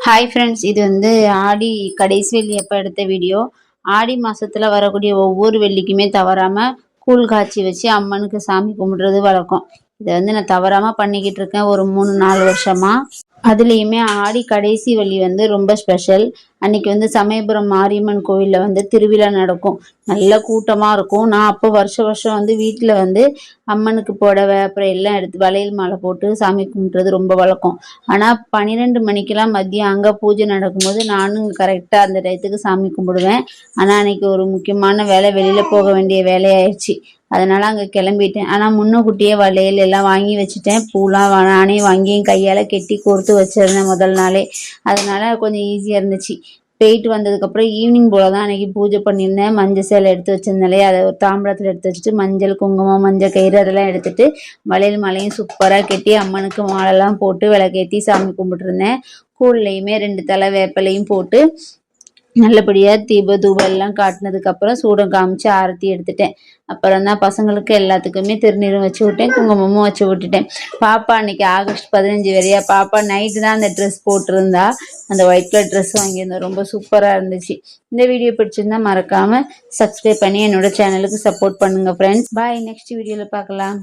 Hi friends, இது வந்து ஆடி கடைசி வெள்ளி அப்போ எடுத்த வீடியோ. ஆடி மாசத்துல வரக்கூடிய ஒவ்வொரு வெள்ளிக்குமே தவறாம கூழ் காய்ச்சி வச்சு அம்மனுக்கு சாமி கும்பிடுறது வழக்கம். இதை வந்து நான் தவறாம பண்ணிக்கிட்டு இருக்கேன் ஒரு 3-4 வருஷமா. அதுலேயுமே ஆடி கடைசி வெள்ளி வந்து ரொம்ப ஸ்பெஷல். அன்னைக்கு வந்து சமயபுரம் மாரியம்மன் கோவிலில் வந்து திருவிழா நடக்கும். நல்ல கூட்டமாக இருக்கும். நான் அப்போ வருஷம் வருஷம் வந்து வீட்டில் வந்து அம்மனுக்கு புடவை அப்புறம் எல்லாம் எடுத்து வளையல் மாலை போட்டு சாமி கும்பிட்றது ரொம்ப வழக்கம். ஆனால் 12 மணிக்கெல்லாம் மதியம் அங்கே பூஜை நடக்கும்போது நானும் கரெக்டாக அந்த டயத்துக்கு சாமி கும்பிடுவேன். ஆனால் அன்னைக்கு ஒரு முக்கியமான வேலை, வெளியில் போக வேண்டிய வேலையாயிடுச்சு. அதனால அங்கே கிளம்பிட்டேன். ஆனால் முன்னக்கூட்டியே வளையல் எல்லாம் வாங்கி வச்சுட்டேன். பூலாம் நானே வாங்கி என் கையால் கெட்டி கோர்த்து வச்சிருந்தேன் முதல் நாளே. அதனால கொஞ்சம் ஈஸியாக இருந்துச்சு. போயிட்டு வந்ததுக்கப்புறம் ஈவினிங் போல தான் அன்றைக்கி பூஜை பண்ணியிருந்தேன். மஞ்சள் சேலை எடுத்து வச்சிருந்தாலே அதை ஒரு தாம்பரத்தில் எடுத்து வச்சுட்டு மஞ்சள் குங்குமம் மஞ்சள் கயிறு அதெல்லாம் எடுத்துட்டு வளையல் மாலையும் சூப்பராக கெட்டி அம்மனுக்கு மாலைலாம் போட்டு விளக்கேற்றி சாமி கும்பிட்டுருந்தேன். கூழ்லையுமே 2 தலை வேப்பிலையும் போட்டு நல்லபடியாக தீப தூபம் எல்லாம் காட்டினதுக்கப்புறம் சூடம் காமிச்சு ஆரத்தி எடுத்துட்டேன். அப்புறம் தான் பசங்களுக்கு எல்லாத்துக்குமே திருநீரும் வச்சு விட்டேன், குங்குமமும் வச்சு விட்டுட்டேன். பாப்பா அன்னைக்கு ஆகஸ்ட் 15 வரையா, பாப்பா நைட்டு தான் அந்த ட்ரெஸ் போட்டிருந்தா. அந்த ஒயிட் கலர் ட்ரெஸ் வாங்கியிருந்தேன், ரொம்ப சூப்பராக இருந்துச்சு. இந்த வீடியோ பிடிச்சிருந்தா மறக்காமல் சப்ஸ்கிரைப் பண்ணி என்னோட சேனலுக்கு சப்போர்ட் பண்ணுங்கள் ஃப்ரெண்ட்ஸ். பாய், நெக்ஸ்ட் வீடியோவில் பார்க்கலாம்.